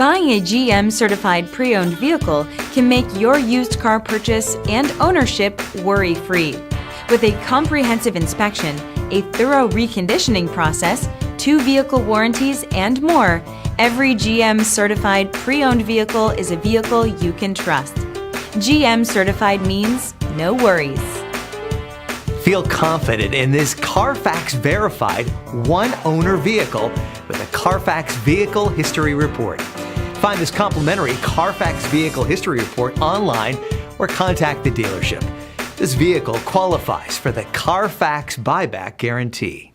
Buying a GM certified pre-owned vehicle can make your used car purchase and ownership worry-free. With a comprehensive inspection, a thorough reconditioning process, 2 vehicle warranties, and more, every GM certified pre-owned vehicle is a vehicle you can trust. GM certified means no worries. Feel confident in this Carfax verified one-owner vehicle with a Carfax Vehicle History Report. Find this complimentary Carfax Vehicle History Report online or contact the dealership. This vehicle qualifies for the Carfax Buyback Guarantee.